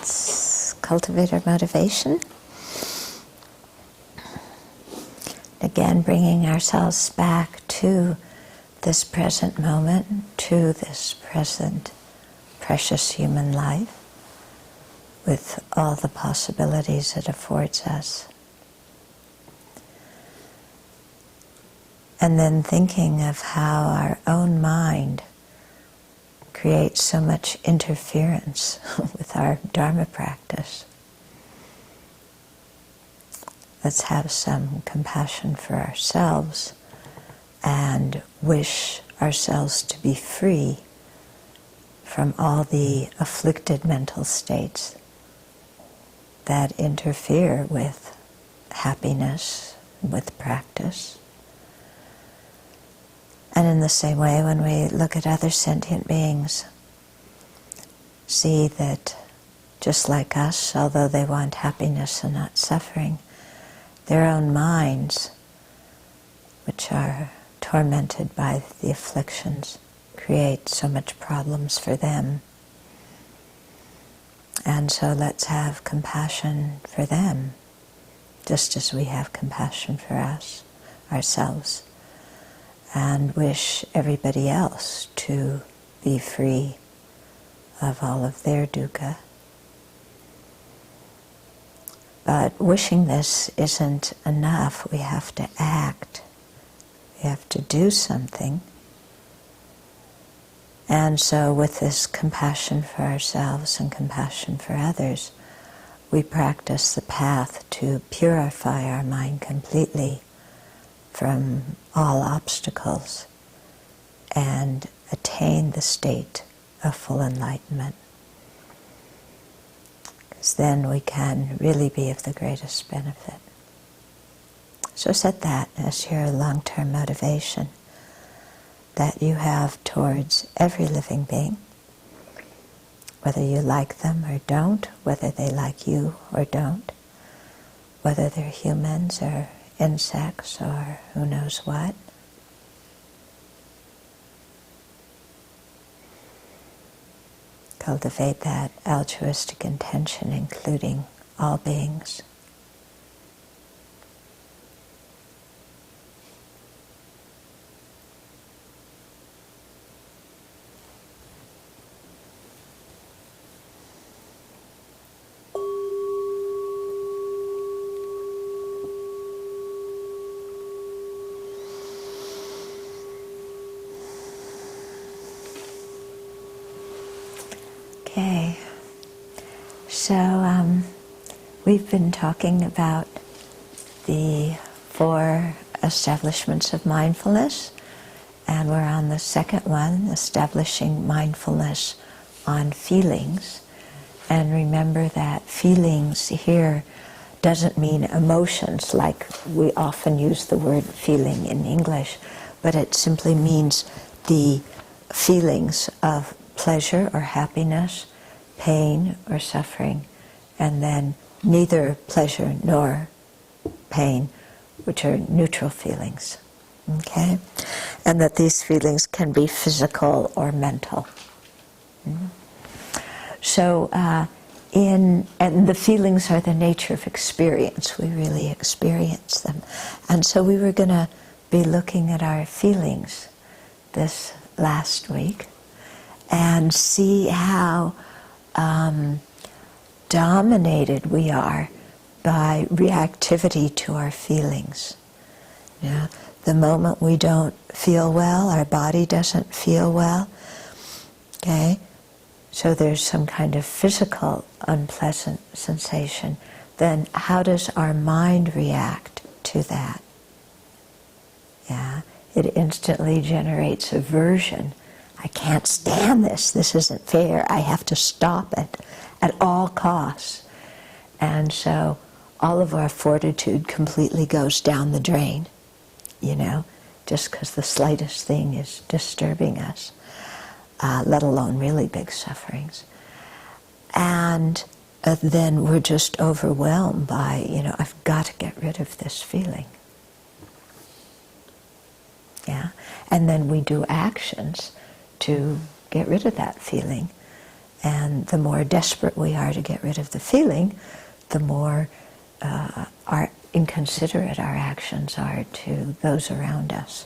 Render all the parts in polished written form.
let's cultivate our motivation. Again, bringing ourselves back to this present moment, to this present precious human life, with all the possibilities it affords us. And then thinking of how our own mind creates so much interference with our Dharma practice. Let's have some compassion for ourselves and wish ourselves to be free from all the afflicted mental states that interfere with happiness, with practice. And in the same way, when we look at other sentient beings, see that just like us, although they want happiness and not suffering, their own minds, which are tormented by the afflictions, create so much problems for them. And so let's have compassion for them, just as we have compassion for us, ourselves, and wish everybody else to be free of all of their dukkha. But wishing this isn't enough. We have to act. We have to do something. And so with this compassion for ourselves and compassion for others, we practice the path to purify our mind completely from all obstacles and attain the state of full enlightenment. Because then we can really be of the greatest benefit. So set that as your long-term motivation that you have towards every living being, whether you like them or don't, whether they like you or don't, whether they're humans or insects or who knows what. Cultivate that altruistic intention, including all beings. Okay, so we've been talking about the 4 establishments of mindfulness, and we're on the second one, establishing mindfulness on feelings. And remember that feelings here doesn't mean emotions like we often use the word feeling in English, but it simply means the feelings of pleasure or happiness, pain or suffering, and then neither pleasure nor pain, which are neutral feelings. Okay? And that these feelings can be physical or mental. So, and the feelings are the nature of experience. We really experience them. And so we were going to be looking at our feelings this last week and see how dominated we are by reactivity to our feelings. Yeah? The moment we don't feel well, our body doesn't feel well, okay? So there's some kind of physical unpleasant sensation. Then how does our mind react to that? Yeah? It instantly generates aversion. I can't stand this. This isn't fair. I have to stop it at all costs. And so all of our fortitude completely goes down the drain, you know, just because the slightest thing is disturbing us, let alone really big sufferings. And then we're just overwhelmed by, you know, I've got to get rid of this feeling. Yeah? And then we do actions to get rid of that feeling. And the more desperate we are to get rid of the feeling, the more inconsiderate our actions are to those around us.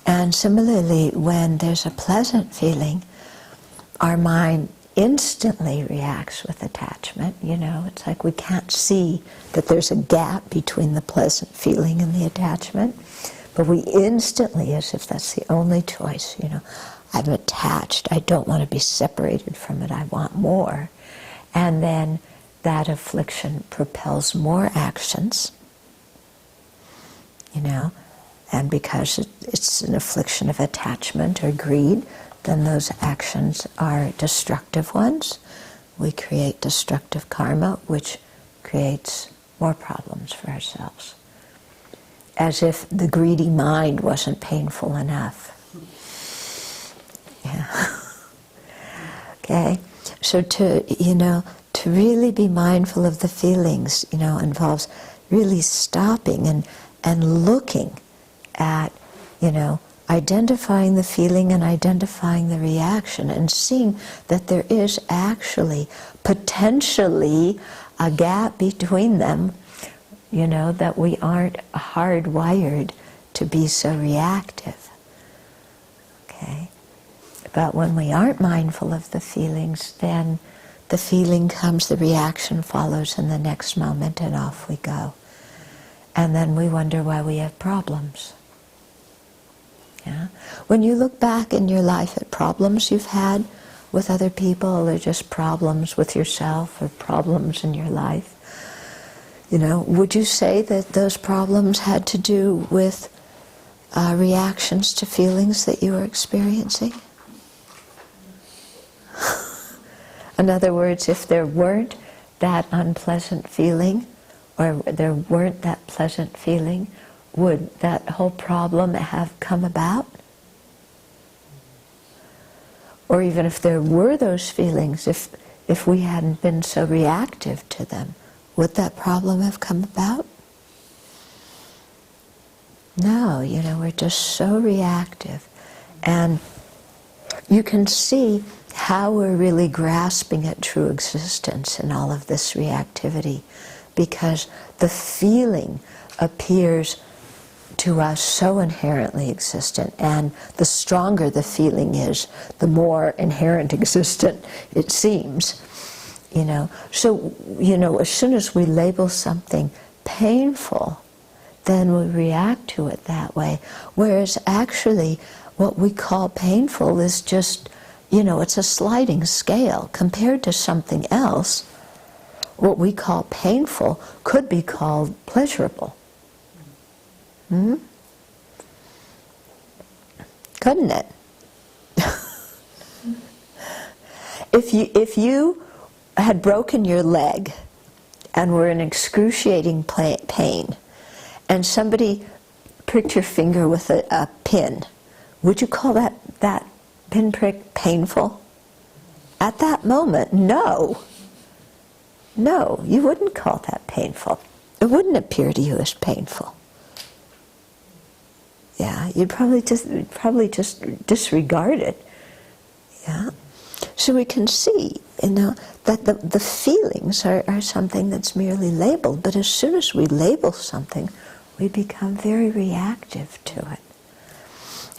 And similarly, when there's a pleasant feeling, our mind instantly reacts with attachment. You know, it's like we can't see that there's a gap between the pleasant feeling and the attachment, but we instantly, as if that's the only choice, you know, I'm attached, I don't want to be separated from it, I want more. And then that affliction propels more actions, you know, and because it's an affliction of attachment or greed, then those actions are destructive ones. We create destructive karma, which creates more problems for ourselves. As if the greedy mind wasn't painful enough. Yeah. Okay? So to really be mindful of the feelings, you know, involves really stopping and looking at, you know, identifying the feeling and identifying the reaction and seeing that there is actually potentially a gap between them, you know, that we aren't hardwired to be so reactive. Okay? But when we aren't mindful of the feelings, then the feeling comes, the reaction follows in the next moment, and off we go. And then we wonder why we have problems. Yeah? When you look back in your life at problems you've had with other people, or just problems with yourself, or problems in your life, you know, would you say that those problems had to do with reactions to feelings that you were experiencing? In other words, if there weren't that unpleasant feeling, or there weren't that pleasant feeling, would that whole problem have come about? Or even if there were those feelings, if we hadn't been so reactive to them, would that problem have come about? No, you know, we're just so reactive. And you can see how we're really grasping at true existence in all of this reactivity, because the feeling appears to us so inherently existent, and the stronger the feeling is, the more inherent existent it seems. You know, so, you know, as soon as we label something painful, then we react to it that way. Whereas actually, what we call painful is just, you know, it's a sliding scale. Compared to something else, what we call painful could be called pleasurable. Couldn't it? If you had broken your leg and were in excruciating pain, and somebody pricked your finger with a pin, would you call that pinprick painful? At that moment, no. No, you wouldn't call that painful. It wouldn't appear to you as painful. Yeah, you'd probably just disregard it. Yeah, so we can see, you know, that the feelings are something that's merely labeled. But as soon as we label something, we become very reactive to it.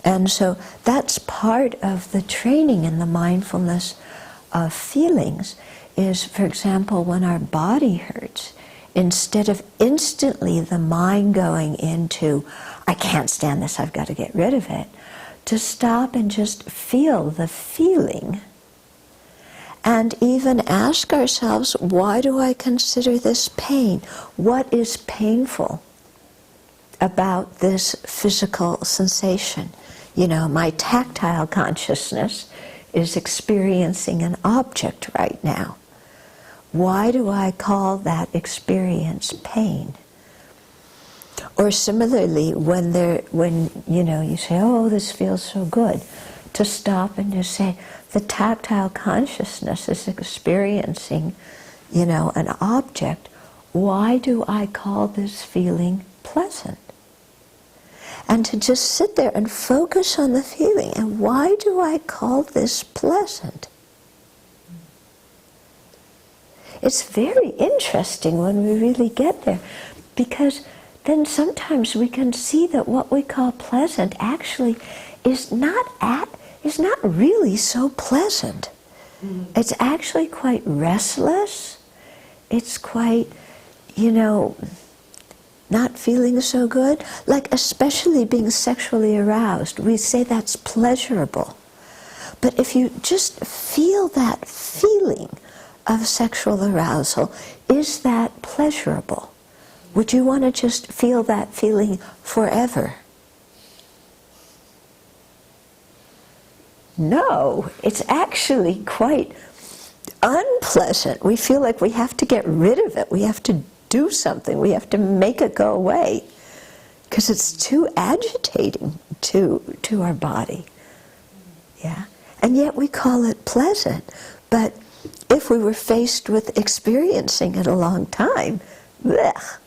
And so that's part of the training in the mindfulness of feelings. Is, for example, when our body hurts, instead of instantly the mind going into, I can't stand this, I've got to get rid of it, to stop and just feel the feeling, and even ask ourselves, why do I consider this pain? What is painful about this physical sensation? You know, my tactile consciousness is experiencing an object right now. Why do I call that experience pain? Or similarly, when you know, you say, oh, this feels so good, to stop and just say, the tactile consciousness is experiencing, you know, an object. Why do I call this feeling pleasant? And to just sit there and focus on the feeling. And why do I call this pleasant? it's very interesting when we really get there, because then sometimes we can see that what we call pleasant actually is not really so pleasant. It's actually quite restless. It's quite, not feeling so good. Like especially being sexually aroused, we say that's pleasurable. But if you just feel that feeling of sexual arousal, is that pleasurable? Would you want to just feel that feeling forever? No, it's actually quite unpleasant. We feel like we have to get rid of it. We have to do something. We have to make it go away because it's too agitating to our body. Yeah, and yet we call it pleasant. But if we were faced with experiencing it a long time, blech,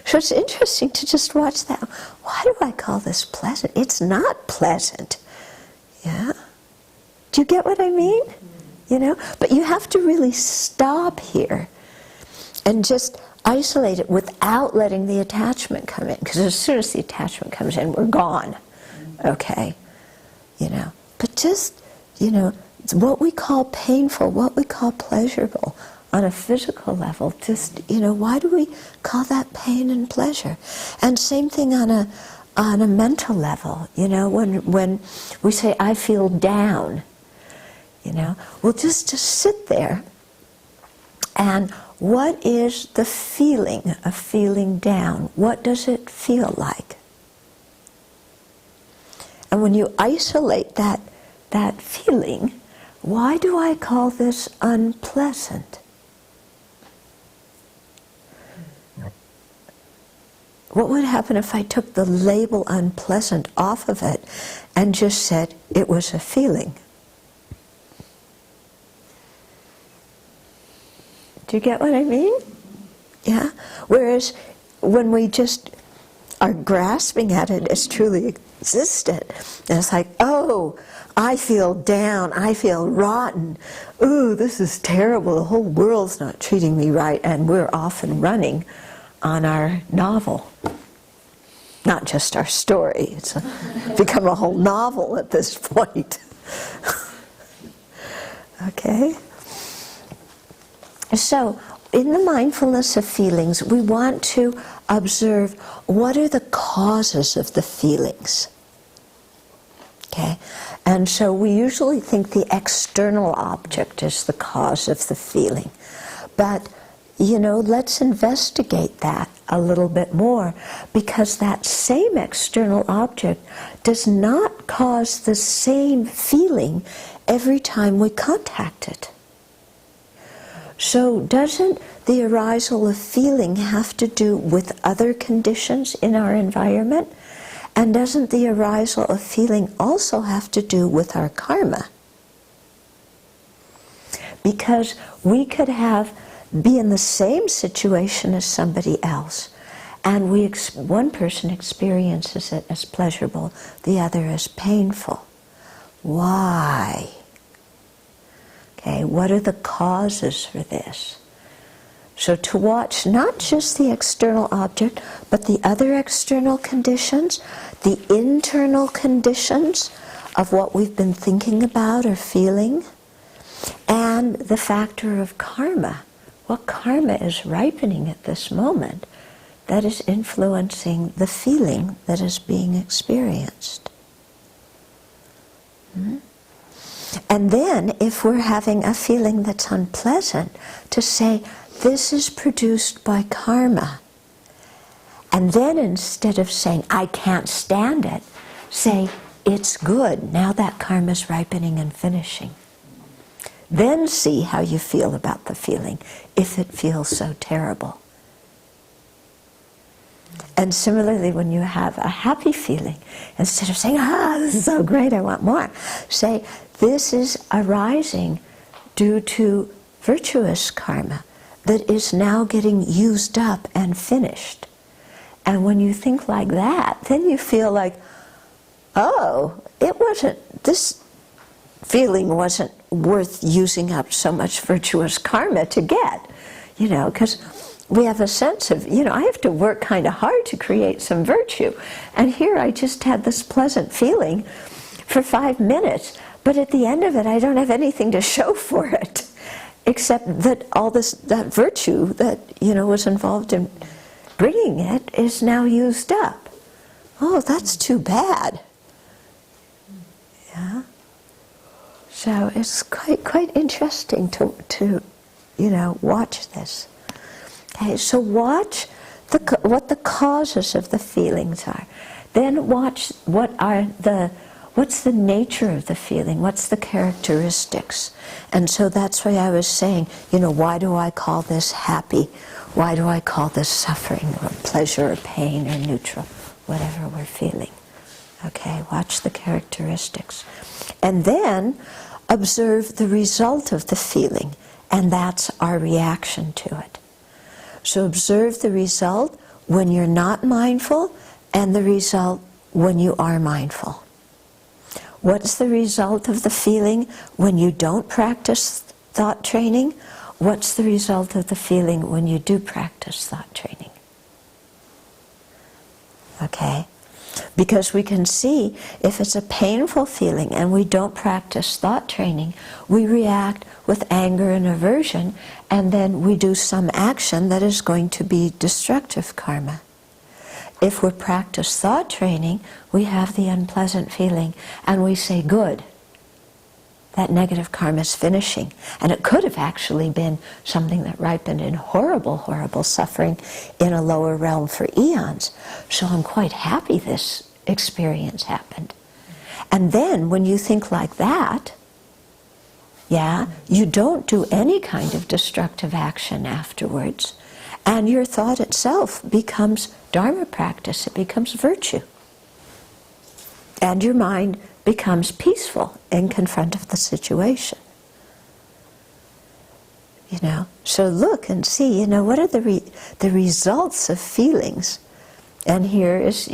So it's interesting to just watch that. Why do I call this pleasant? It's not pleasant. Yeah? Do you get what I mean? But you have to really stop here and just isolate it without letting the attachment come in. Because as soon as the attachment comes in, we're gone. Okay? But just, what we call painful, what we call pleasurable on a physical level, just, why do we call that pain and pleasure? And same thing on a mental level, when we say, I feel down, we'll just sit there, and what is the feeling of feeling down? What does it feel like? And when you isolate that feeling, why do I call this unpleasant? What would happen if I took the label unpleasant off of it and just said it was a feeling? Do you get what I mean? Yeah? Whereas when we just are grasping at it as truly existent, and it's like, oh, I feel down, I feel rotten, ooh, this is terrible, the whole world's not treating me right, and we're off and running on our novel. Not just our story, it's become a whole novel at this point. Okay? So, in the mindfulness of feelings, we want to observe what are the causes of the feelings. Okay? And so we usually think the external object is the cause of the feeling. But let's investigate that a little bit more, because that same external object does not cause the same feeling every time we contact it. So doesn't the arisal of feeling have to do with other conditions in our environment? And doesn't the arisal of feeling also have to do with our karma? Because we could be in the same situation as somebody else, and one person experiences it as pleasurable, the other as painful. Why? Okay, what are the causes for this? So to watch not just the external object, but the other external conditions, the internal conditions of what we've been thinking about or feeling, and the factor of karma. What karma is ripening at this moment that is influencing the feeling that is being experienced. And then, if we're having a feeling that's unpleasant, to say, this is produced by karma. And then instead of saying, I can't stand it, say, it's good. Now that karma's ripening and finishing. Then see how you feel about the feeling, if it feels so terrible. And similarly, when you have a happy feeling, instead of saying, this is so great, I want more, say, this is arising due to virtuous karma that is now getting used up and finished. And when you think like that, then you feel like, oh, it wasn't, this feeling wasn't worth using up so much virtuous karma to get, because we have a sense of, I have to work kind of hard to create some virtue. And here I just had this pleasant feeling for 5 minutes, but at the end of it I don't have anything to show for it, except that all that virtue that, was involved in bringing it is now used up. Oh, that's too bad. Yeah. So it's quite interesting to watch this. Okay, so watch what the causes of the feelings are. Then watch what's the nature of the feeling, what's the characteristics. And so that's why I was saying, why do I call this happy? Why do I call this suffering, or pleasure, or pain, or neutral, whatever we're feeling? Okay, watch the characteristics. And then observe the result of the feeling, and that's our reaction to it. So observe the result when you're not mindful, and the result when you are mindful. What's the result of the feeling when you don't practice thought training? What's the result of the feeling when you do practice thought training? Okay? Because we can see if it's a painful feeling and we don't practice thought training, we react with anger and aversion, and then we do some action that is going to be destructive karma. If we practice thought training, we have the unpleasant feeling and we say, good, that negative karma is finishing. And it could have actually been something that ripened in horrible, horrible suffering in a lower realm for eons. So I'm quite happy this experience happened. And then when you think like that, you don't do any kind of destructive action afterwards. And your thought itself becomes Dharma practice, it becomes virtue. And your mind becomes peaceful in confront of the situation. So look and see, what are the results of feelings? And here is,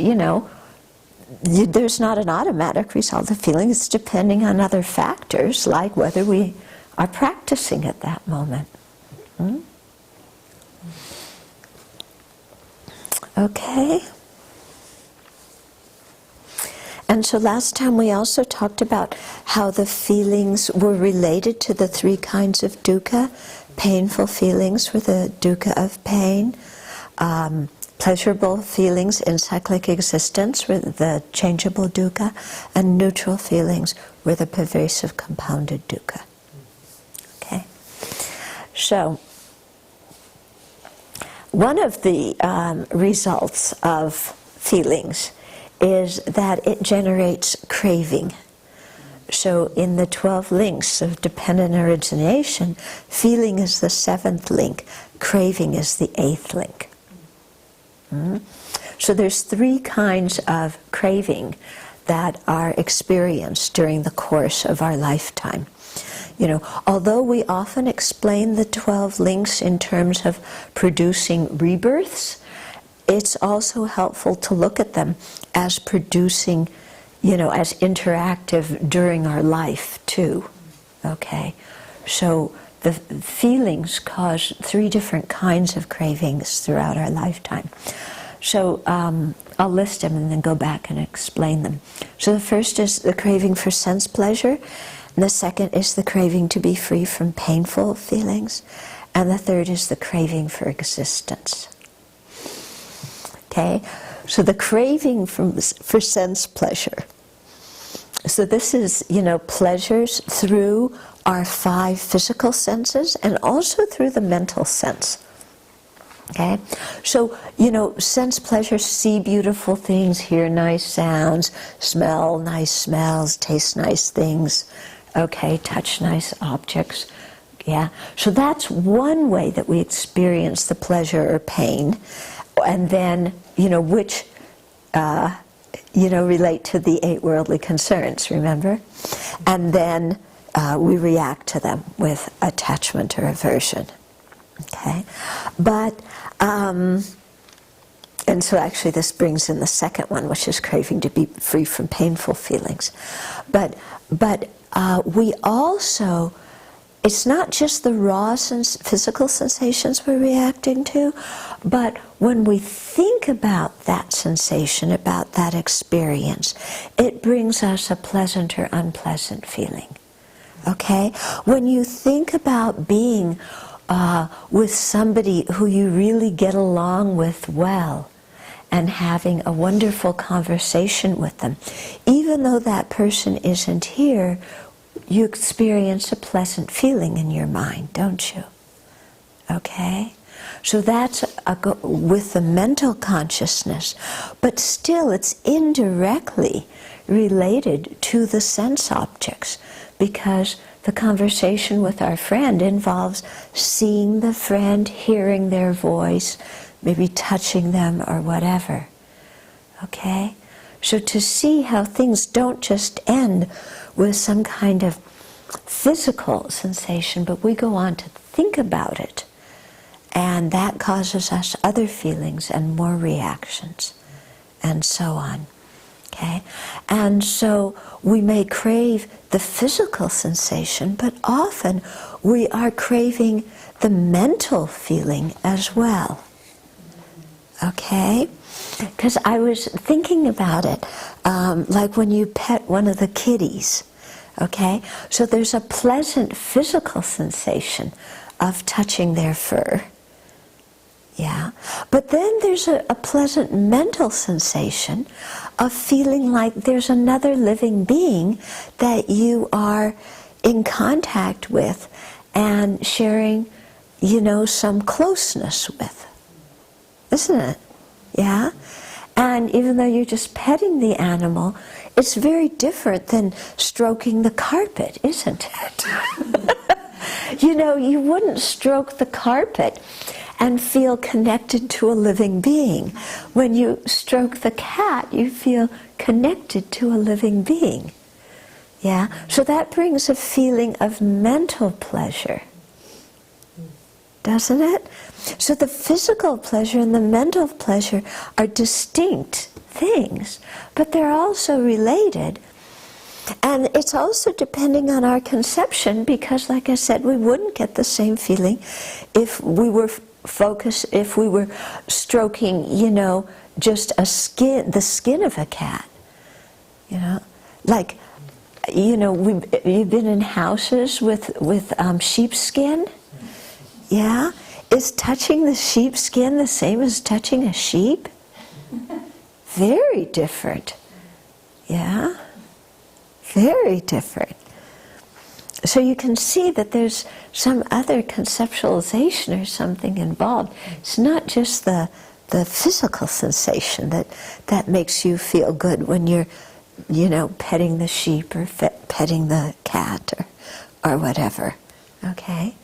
there's not an automatic result of feeling, it's depending on other factors, like whether we are practicing at that moment. Okay. And so last time we also talked about how the feelings were related to the 3 kinds of dukkha. Painful feelings were the dukkha of pain. Pleasurable feelings in cyclic existence were the changeable dukkha. And neutral feelings were the pervasive compounded dukkha. Okay. So one of the results of feelings is that it generates craving. So in the 12 links of dependent origination, feeling is the 7th link, craving is the 8th link. So there's 3 kinds of craving that are experienced during the course of our lifetime. Although we often explain the 12 links in terms of producing rebirths, it's also helpful to look at them as producing, as interactive during our life too. Okay? So the feelings cause 3 different kinds of cravings throughout our lifetime. So I'll list them and then go back and explain them. So the first is the craving for sense pleasure, and the second is the craving to be free from painful feelings, and the third is the craving for existence. Okay, so the craving for sense pleasure. So this is, pleasures through our 5 physical senses and also through the mental sense. Okay, so, sense pleasure, see beautiful things, hear nice sounds, smell nice smells, taste nice things, okay, touch nice objects. Yeah, so that's one way that we experience the pleasure or pain. And then, which, relate to the 8 worldly concerns, remember? And then we react to them with attachment or aversion. Okay? But And so actually this brings in the second one, which is craving to be free from painful feelings. But we also, it's not just the raw physical sensations we're reacting to, but when we think about that sensation, about that experience, it brings us a pleasant or unpleasant feeling. Okay? When you think about being with somebody who you really get along with well, and having a wonderful conversation with them, even though that person isn't here, you experience a pleasant feeling in your mind, don't you? Okay? So that's with the mental consciousness, but still it's indirectly related to the sense objects, because the conversation with our friend involves seeing the friend, hearing their voice, maybe touching them or whatever. Okay? So to see how things don't just end with some kind of physical sensation, but we go on to think about it. And that causes us other feelings and more reactions, and so on. Okay? And so we may crave the physical sensation, but often we are craving the mental feeling as well. Okay? Because I was thinking about it, like when you pet one of the kitties, okay? So there's a pleasant physical sensation of touching their fur, yeah? But then there's a pleasant mental sensation of feeling like there's another living being that you are in contact with and sharing, some closeness with. Isn't it? Yeah? And even though you're just petting the animal, it's very different than stroking the carpet, isn't it? You wouldn't stroke the carpet and feel connected to a living being. When you stroke the cat, you feel connected to a living being. Yeah? So that brings a feeling of mental pleasure. Doesn't it? So the physical pleasure and the mental pleasure are distinct things, but they're also related. And it's also depending on our conception, because like I said, we wouldn't get the same feeling if we were if we were stroking, just the skin of a cat. Like, you've been in houses with sheepskin. Yeah? Is touching the sheepskin the same as touching a sheep? Very different. Yeah? Very different. So you can see that there's some other conceptualization or something involved. It's not just the physical sensation that makes you feel good when you're, petting the sheep or petting the cat or whatever. Okay?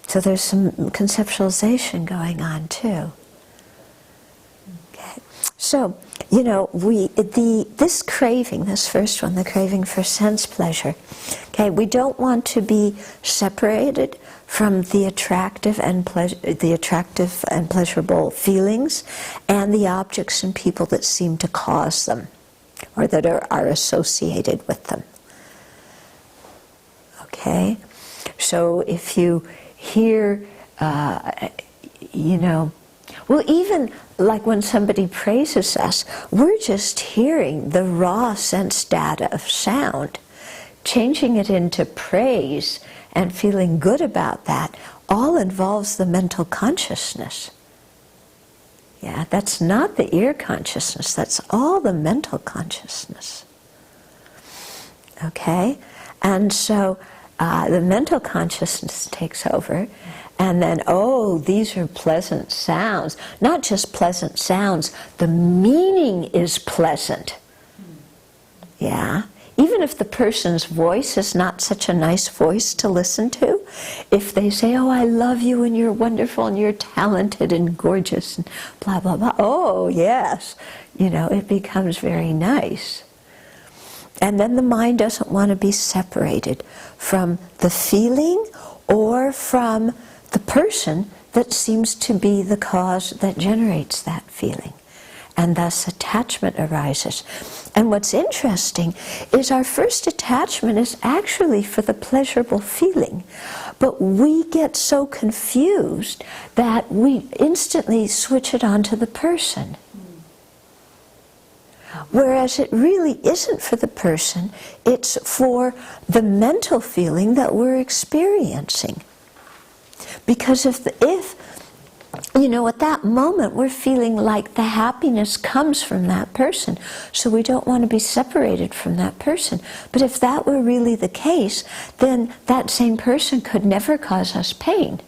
So there's some conceptualization going on too. Okay. So, this craving, this first one, the craving for sense pleasure, okay, we don't want to be separated from the attractive and pleasurable feelings and the objects and people that seem to cause them or that are associated with them. Okay? So if you hear, well, even like when somebody praises us, we're just hearing the raw sense data of sound. Changing it into praise and feeling good about that all involves the mental consciousness. Yeah, that's not the ear consciousness, that's all the mental consciousness. Okay? And so the mental consciousness takes over, and then, these are pleasant sounds. Not just pleasant sounds, the meaning is pleasant. Yeah? Even if the person's voice is not such a nice voice to listen to, if they say, I love you and you're wonderful and you're talented and gorgeous and blah, blah, blah, oh, yes, it becomes very nice. And then the mind doesn't want to be separated from the feeling or from the person that seems to be the cause that generates that feeling. and thus attachment arises. And what's interesting is our first attachment is actually for the pleasurable feeling, but we get so confused that we instantly switch it onto the person. Whereas it really isn't for the person, it's for the mental feeling that we're experiencing. Because if at that moment we're feeling like the happiness comes from that person, so we don't want to be separated from that person. But if that were really the case, then that same person could never cause us pain.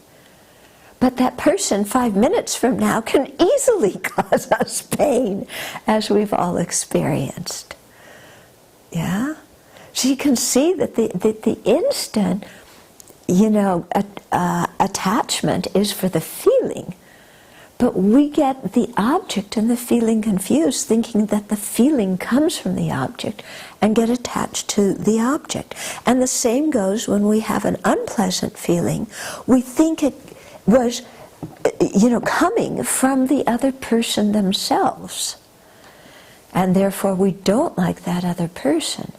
But that person 5 minutes from now can easily cause us pain, as we've all experienced. Yeah? So you can see that the instant, attachment is for the feeling. But we get the object and the feeling confused, thinking that the feeling comes from the object, and get attached to the object. And the same goes when we have an unpleasant feeling. We think it was, coming from the other person themselves. And therefore we don't like that other person.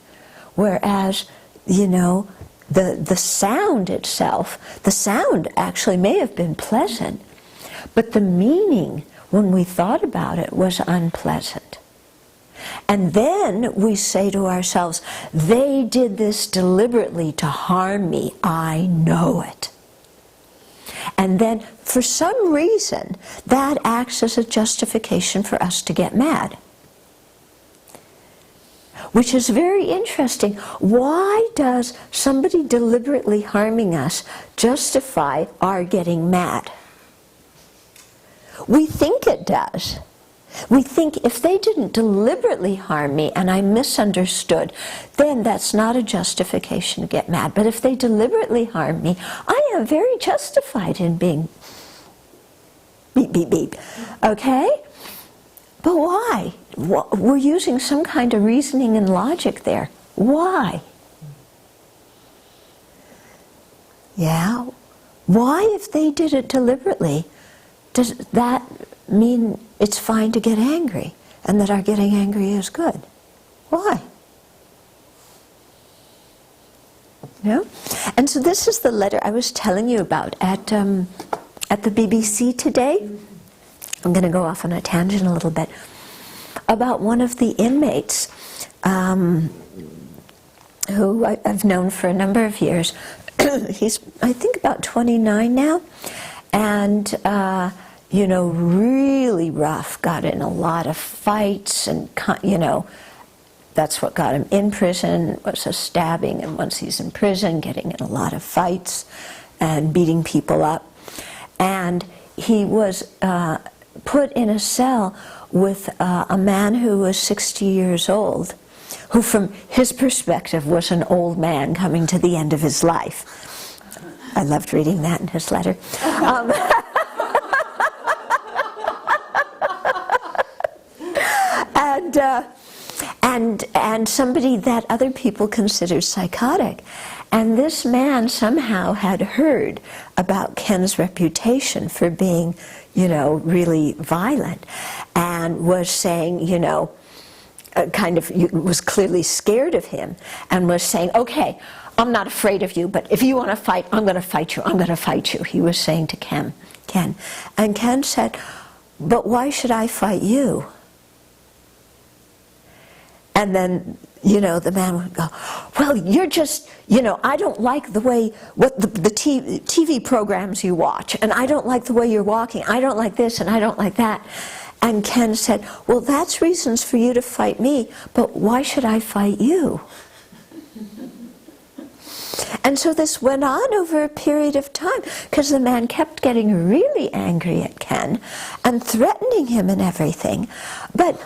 Whereas, the sound itself, the sound actually may have been pleasant, but the meaning, when we thought about it, was unpleasant. And then we say to ourselves, they did this deliberately to harm me, I know it. And then, for some reason, that acts as a justification for us to get mad. Which is very interesting. Why does somebody deliberately harming us justify our getting mad? We think it does. We think if they didn't deliberately harm me and I misunderstood, then that's not a justification to get mad. But if they deliberately harm me, I am very justified in being beep, beep, beep. Okay? But why? We're using some kind of reasoning and logic there. Why? Yeah? Why, if they did it deliberately, does that mean it's fine to get angry, and that our getting angry is good? Why? No? And so this is the letter I was telling you about at the BBC today. I'm going to go off on a tangent a little bit. About one of the inmates who I've known for a number of years. He's, I think, about 29 now, and really rough, got in a lot of fights, and that's what got him in prison, was a stabbing, and once he's in prison, getting in a lot of fights and beating people up. And he was put in a cell with a man who was 60 years old, who from his perspective was an old man coming to the end of his life. I loved reading that in his letter. And somebody that other people consider psychotic. And this man somehow had heard about Ken's reputation for being, really violent, and was saying, was clearly scared of him, and was saying, okay, I'm not afraid of you, but if you want to fight, I'm going to fight you, I'm going to fight you, he was saying to Ken. And Ken said, but why should I fight you? And then, the man would go, well, you're just, I don't like the way, the TV programs you watch, and I don't like the way you're walking, I don't like this, and I don't like that. And Ken said, well, that's reasons for you to fight me, but why should I fight you? And so this went on over a period of time, because the man kept getting really angry at Ken and threatening him and everything. But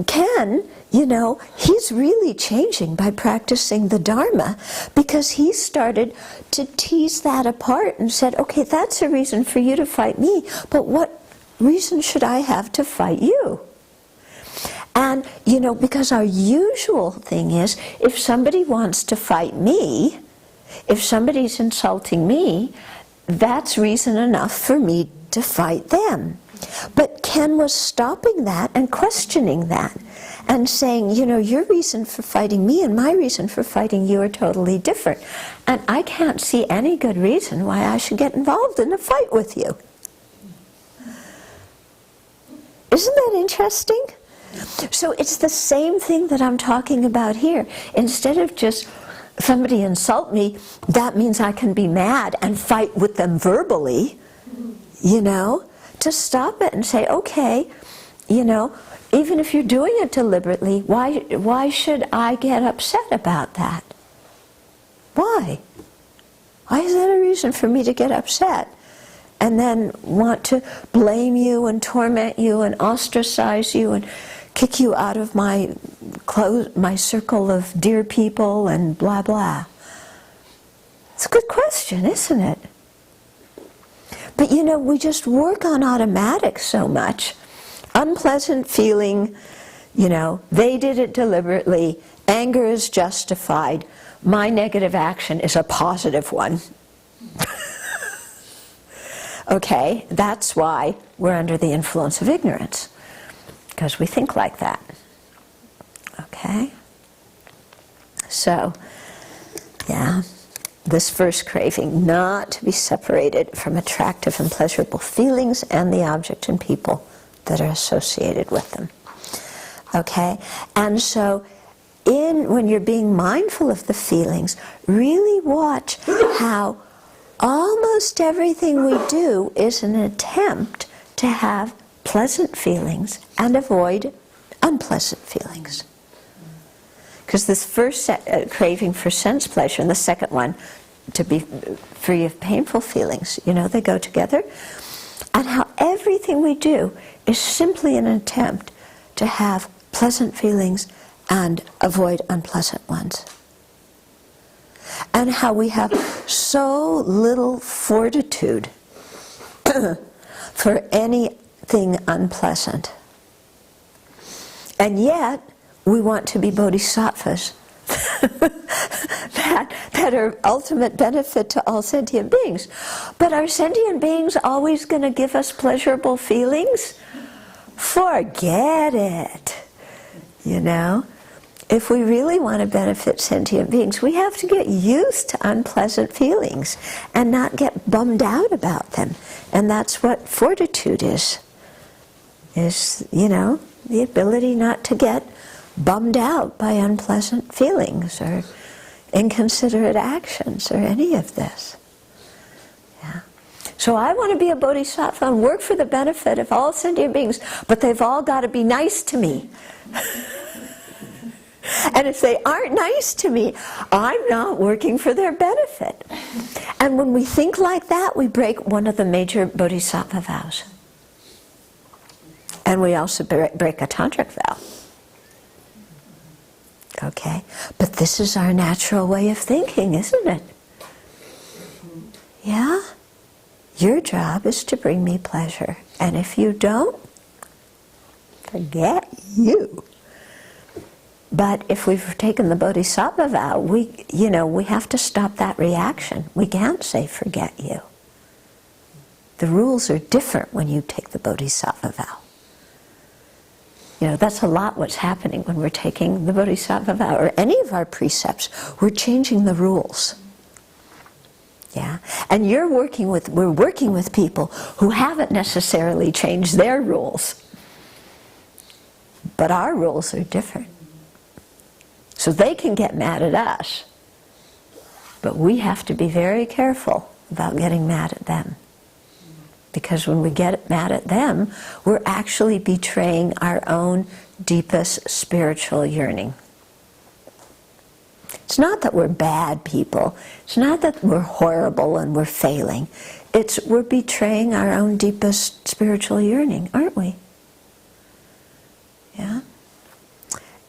Ken, he's really changing by practicing the Dharma, because he started to tease that apart and said, okay, that's a reason for you to fight me, but what reason should I have to fight you? And, because our usual thing is, if somebody wants to fight me, if somebody's insulting me, that's reason enough for me to fight them. But Ken was stopping that and questioning that and saying, you know, your reason for fighting me and my reason for fighting you are totally different. And I can't see any good reason why I should get involved in a fight with you. Isn't that interesting? So it's the same thing that I'm talking about here. Instead of just somebody insult me, that means I can be mad and fight with them verbally, you know, to stop it and say, okay, you know, even if you're doing it deliberately, why should I get upset about that? Why? Why is that a reason for me to get upset? And then want to blame you and torment you and ostracize you and kick you out of my circle of dear people and blah blah. It's a good question, isn't it? But you know, we just work on automatic so much. Unpleasant feeling, you know, they did it deliberately, anger is justified, my negative action is a positive one. Okay, that's why we're under the influence of ignorance, because we think like that. Okay? So, yeah, this first craving, not to be separated from attractive and pleasurable feelings and the object and people that are associated with them. Okay? And so, when you're being mindful of the feelings, really watch how almost everything we do is an attempt to have pleasant feelings and avoid unpleasant feelings. Because this first craving for sense pleasure and the second one to be free of painful feelings, you know, they go together. And how everything we do is simply an attempt to have pleasant feelings and avoid unpleasant ones. And how we have so little fortitude for anything unpleasant. And yet, we want to be bodhisattvas that are ultimate benefit to all sentient beings. But are sentient beings always going to give us pleasurable feelings? Forget it. You know? If we really want to benefit sentient beings, we have to get used to unpleasant feelings and not get bummed out about them. And that's what fortitude is, you know, the ability not to get bummed out by unpleasant feelings or inconsiderate actions or any of this. Yeah. So I want to be a bodhisattva and work for the benefit of all sentient beings, but they've all got to be nice to me. And if they aren't nice to me, I'm not working for their benefit. And when we think like that, we break one of the major bodhisattva vows. And we also break a tantric vow. Okay? But this is our natural way of thinking, isn't it? Yeah? Your job is to bring me pleasure. And if you don't, forget you. But if we've taken the bodhisattva vow, we have to stop that reaction. We can't say, forget you. The rules are different when you take the bodhisattva vow. You know, that's a lot what's happening when we're taking the bodhisattva vow, or any of our precepts. We're changing the rules. Yeah? And we're working with people who haven't necessarily changed their rules. But our rules are different. So they can get mad at us, but we have to be very careful about getting mad at them. Because when we get mad at them, we're actually betraying our own deepest spiritual yearning. It's not that we're bad people. It's not that we're horrible and we're failing. We're betraying our own deepest spiritual yearning, aren't we? Yeah?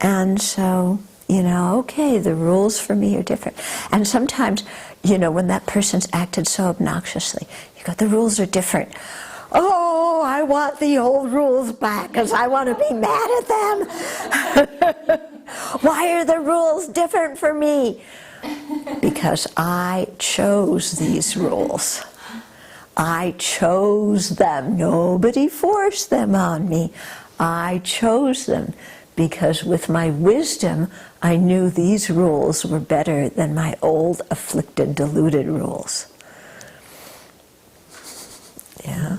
And so, you know, okay, the rules for me are different. And sometimes, you know, when that person's acted so obnoxiously, you go, the rules are different. Oh, I want the old rules back because I want to be mad at them. Why are the rules different for me? Because I chose these rules. I chose them. Nobody forced them on me. I chose them because with my wisdom, I knew these rules were better than my old, afflicted, deluded rules. Yeah.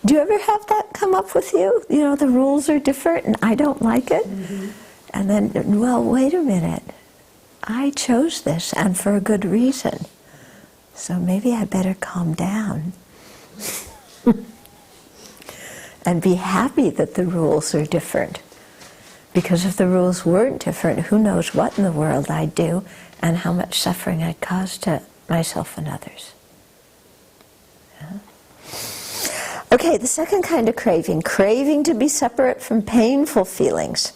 Do you ever have that come up with you? You know, the rules are different and I don't like it. Mm-hmm. And then, well, wait a minute. I chose this and for a good reason. So maybe I better calm down and be happy that the rules are different. Because if the rules weren't different, who knows what in the world I'd do and how much suffering I'd cause to myself and others. Yeah. Okay, the second kind of craving, craving to be separate from painful feelings.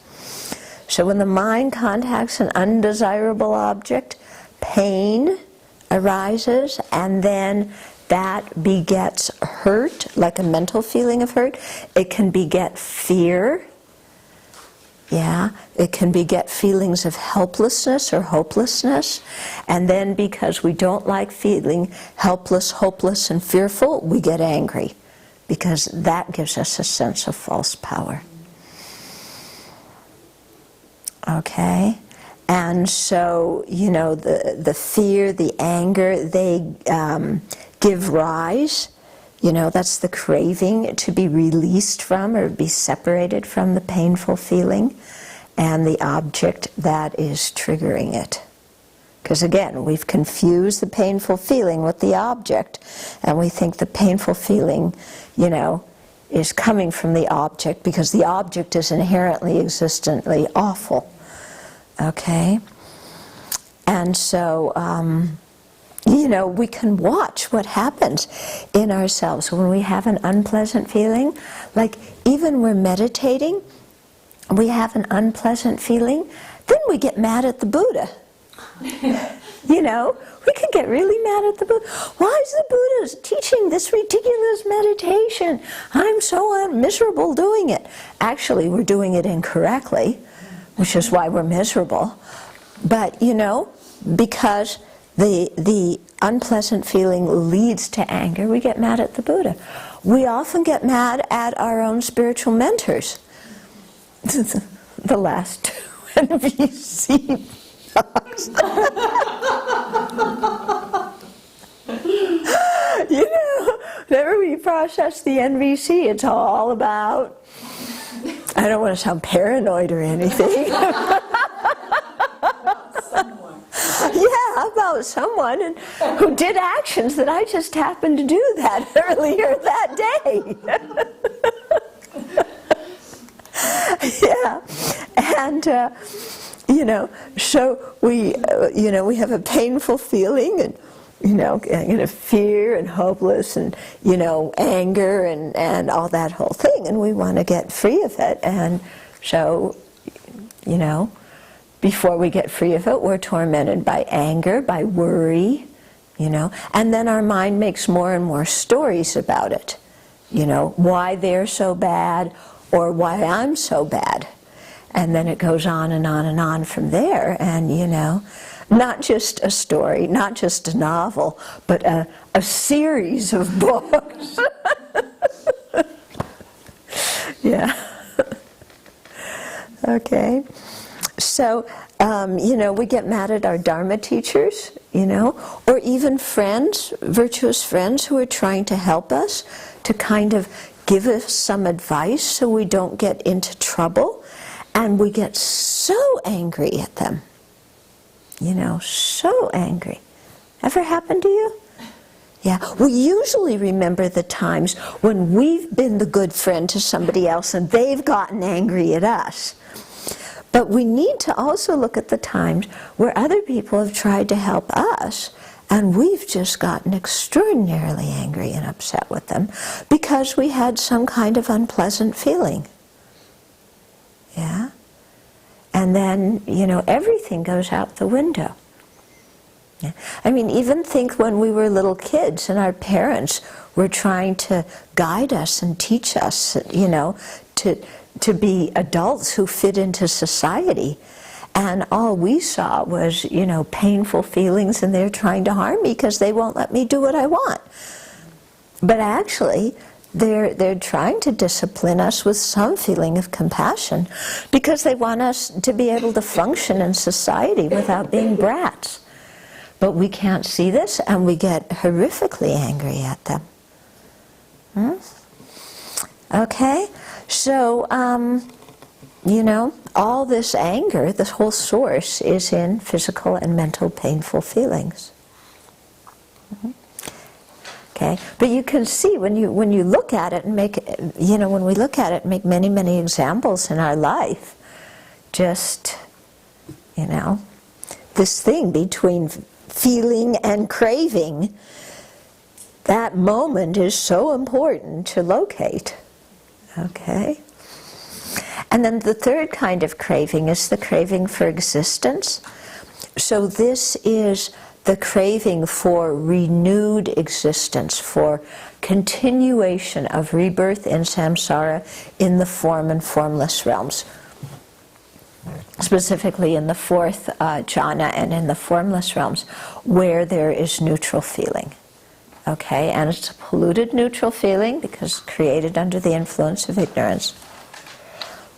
So when the mind contacts an undesirable object, pain arises, and then that begets hurt, like a mental feeling of hurt. It can beget fear. Yeah, it can beget feelings of helplessness or hopelessness. And then because we don't like feeling helpless, hopeless, and fearful, we get angry, because that gives us a sense of false power. Okay? And so, you know, the fear, the anger, they give rise. You know, that's the craving to be released from or be separated from the painful feeling and the object that is triggering it. Because again, we've confused the painful feeling with the object, and we think the painful feeling, you know, is coming from the object because the object is inherently, existently awful. Okay? And so, you know, we can watch what happens in ourselves when we have an unpleasant feeling. Like, even we're meditating, we have an unpleasant feeling, then we get mad at the Buddha. You know, we can get really mad at the Buddha. Why is the Buddha teaching this ridiculous meditation? I'm so miserable doing it. Actually, we're doing it incorrectly, which is why we're miserable. But, you know, because the unpleasant feeling leads to anger, we get mad at the Buddha. We often get mad at our own spiritual mentors. The last two NVC talks. You know, whenever we process the NVC, it's all about, I don't want to sound paranoid or anything. Yeah, about someone who did actions that I just happened to do that earlier that day. Yeah, and you know, so we, you know, we have a painful feeling, and you know, fear and hopeless, and you know, anger and all that whole thing, and we want to get free of it, and so, you know, before we get free of it, we're tormented by anger, by worry, you know, and then our mind makes more and more stories about it, you know, why they're so bad or why I'm so bad. And then it goes on and on and on from there, and you know, not just a story, not just a novel, but a series of books. Yeah. Okay. So, you know, we get mad at our Dharma teachers, you know, or even friends, virtuous friends who are trying to help us, to kind of give us some advice so we don't get into trouble, and we get so angry at them. You know, so angry. Ever happened to you? Yeah, we usually remember the times when we've been the good friend to somebody else and they've gotten angry at us. But we need to also look at the times where other people have tried to help us and we've just gotten extraordinarily angry and upset with them because we had some kind of unpleasant feeling. Yeah? And then, you know, everything goes out the window. Yeah. I mean, even think when we were little kids and our parents were trying to guide us and teach us, you know, to be adults who fit into society. And all we saw was, you know, painful feelings, and they're trying to harm me because they won't let me do what I want. But actually, they're trying to discipline us with some feeling of compassion because they want us to be able to function in society without being brats. But we can't see this, and we get horrifically angry at them. Okay? So, all this anger, this whole source, is in physical and mental painful feelings. Okay, but you can see when you look at it and when we look at it and make many, many examples in our life, just, this thing between feeling and craving, that moment is so important to locate. Okay? And then the third kind of craving is the craving for existence. So this is the craving for renewed existence, for continuation of rebirth in samsara in the form and formless realms. Specifically in the fourth jhana and in the formless realms, where there is neutral feeling. Okay, and it's a polluted neutral feeling because created under the influence of ignorance.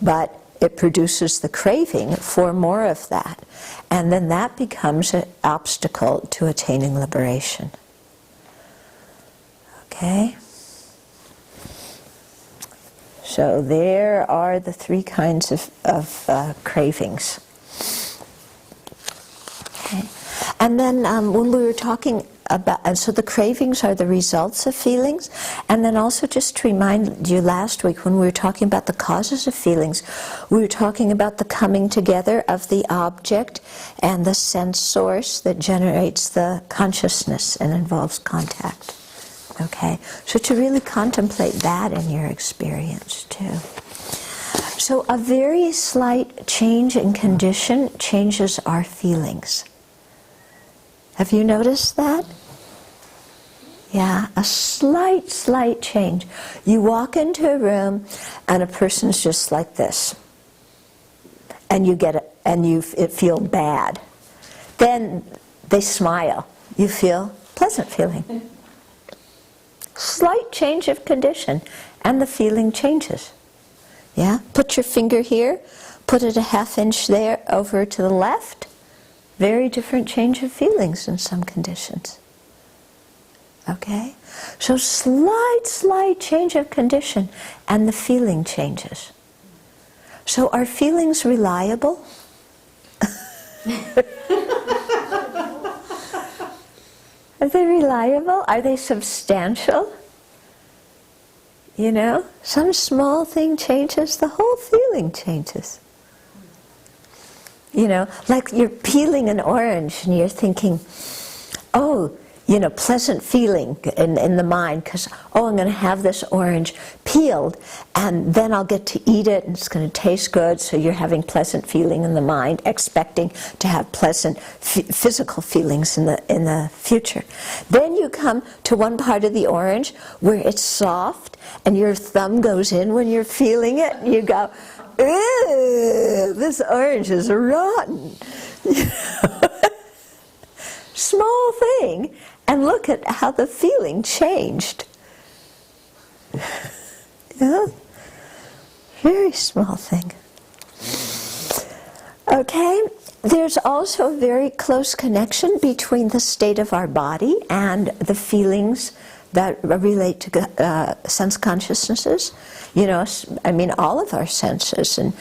But it produces the craving for more of that. And then that becomes an obstacle to attaining liberation. Okay? So there are the three kinds of cravings. Okay. And then when we were talking about, and so the cravings are the results of feelings, and then also just to remind you, last week when we were talking about the causes of feelings, we were talking about the coming together of the object and the sense source that generates the consciousness and involves contact. Okay, so to really contemplate that in your experience too. So a very slight change in condition changes our feelings. Have you noticed that? Yeah, a slight change. You walk into a room and a person's just like this, and you feel bad. Then they smile. You feel pleasant feeling. Slight change of condition, and the feeling changes. Yeah, put your finger here, put it a half inch there over to the left. Very different change of feelings in some conditions. Okay? So slight change of condition, and the feeling changes. So are feelings reliable? Are they reliable? Are they substantial? Some small thing changes, the whole feeling changes. Like you're peeling an orange and you're thinking, oh, pleasant feeling in the mind because, oh, I'm going to have this orange peeled and then I'll get to eat it and it's going to taste good, so you're having pleasant feeling in the mind, expecting to have pleasant physical feelings in the future. Then you come to one part of the orange where it's soft and your thumb goes in when you're feeling it and you go, ew, this orange is rotten. Small thing, and look at how the feeling changed. Yeah, very small thing. Okay, there's also a very close connection between the state of our body and the feelings that relate to sense consciousnesses. All of our senses, and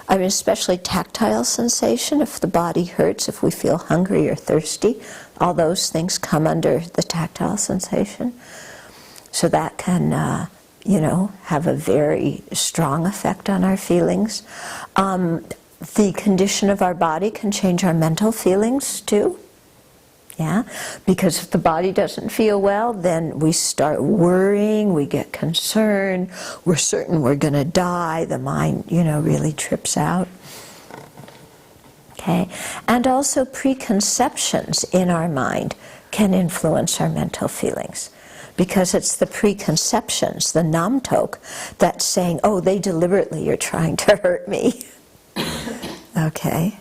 especially tactile sensation. If the body hurts, if we feel hungry or thirsty, all those things come under the tactile sensation. So that can, have a very strong effect on our feelings. The condition of our body can change our mental feelings too. Yeah, because if the body doesn't feel well, then we start worrying, we get concerned, we're certain we're going to die, the mind, really trips out. Okay, and also preconceptions in our mind can influence our mental feelings. Because it's the preconceptions, the namtok, that's saying, oh, they deliberately are trying to hurt me. Okay.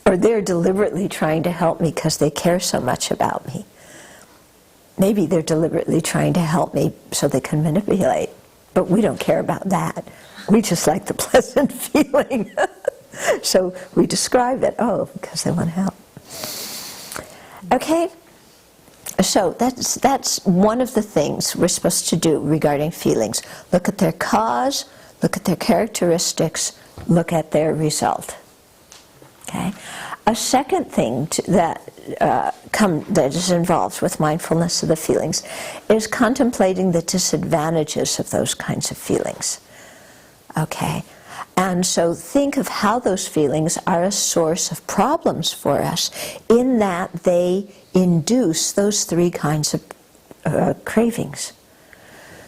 Or they're deliberately trying to help me because they care so much about me. Maybe they're deliberately trying to help me so they can manipulate, but we don't care about that. We just like the pleasant feeling. So we describe it, oh, because they want to help. Okay, so that's one of the things we're supposed to do regarding feelings. Look at their cause, look at their characteristics, look at their result. Okay. A second thing that is involved with mindfulness of the feelings is contemplating the disadvantages of those kinds of feelings. Okay. And so think of how those feelings are a source of problems for us in that they induce those three kinds of cravings.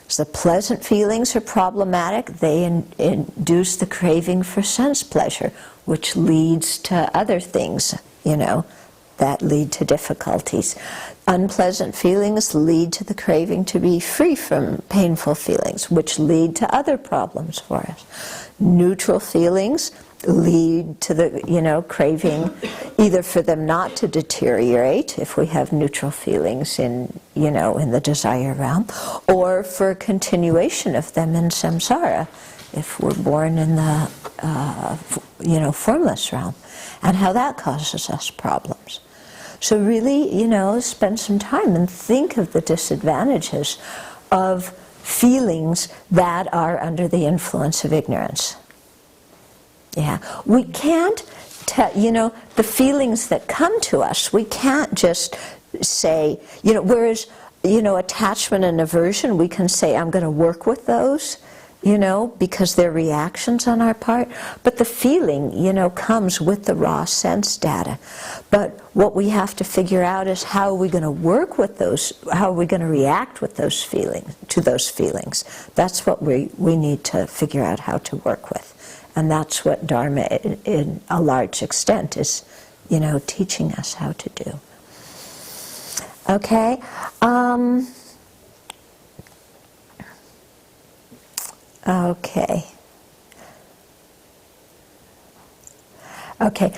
So the pleasant feelings are problematic. They induce the craving for sense pleasure, which leads to other things, that lead to difficulties. Unpleasant feelings lead to the craving to be free from painful feelings, which lead to other problems for us. Neutral feelings lead to the, craving either for them not to deteriorate, if we have neutral feelings in the desire realm, or for continuation of them in samsara, if we're born in the, formless realm, and how that causes us problems. So really, spend some time and think of the disadvantages of feelings that are under the influence of ignorance. Yeah, we can't the feelings that come to us, we can't just say, whereas, attachment and aversion, we can say, I'm going to work with those, because they're reactions on our part. But the feeling, comes with the raw sense data. But what we have to figure out is how are we going to work with those, how are we going to react with those feelings, to those feelings. That's what we need to figure out how to work with. And that's what Dharma, in a large extent, is, teaching us how to do. Okay. Okay.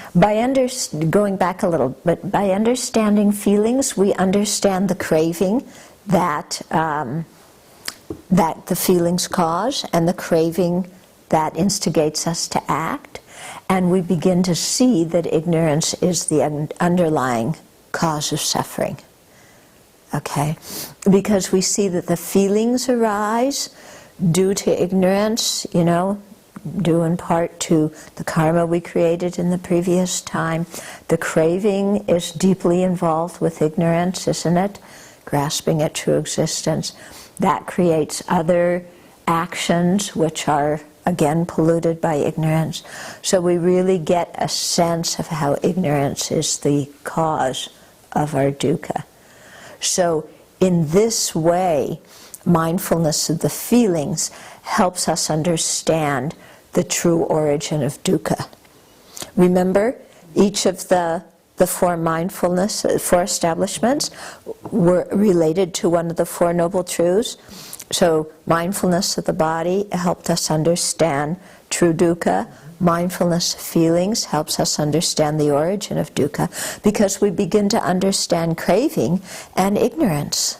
Going back a little, but by understanding feelings, we understand the craving that the feelings cause, and the craving that instigates us to act, and we begin to see that ignorance is the underlying cause of suffering. Okay? Because we see that the feelings arise due to ignorance, due in part to the karma we created in the previous time. The craving is deeply involved with ignorance, isn't it? Grasping at true existence. That creates other actions which are again polluted by ignorance. So we really get a sense of how ignorance is the cause of our dukkha. So in this way, mindfulness of the feelings helps us understand the true origin of dukkha. Remember, each of the four mindfulness, four establishments were related to one of the Four Noble Truths. So mindfulness of the body helped us understand true dukkha. Mindfulness of feelings helps us understand the origin of dukkha, because we begin to understand craving and ignorance.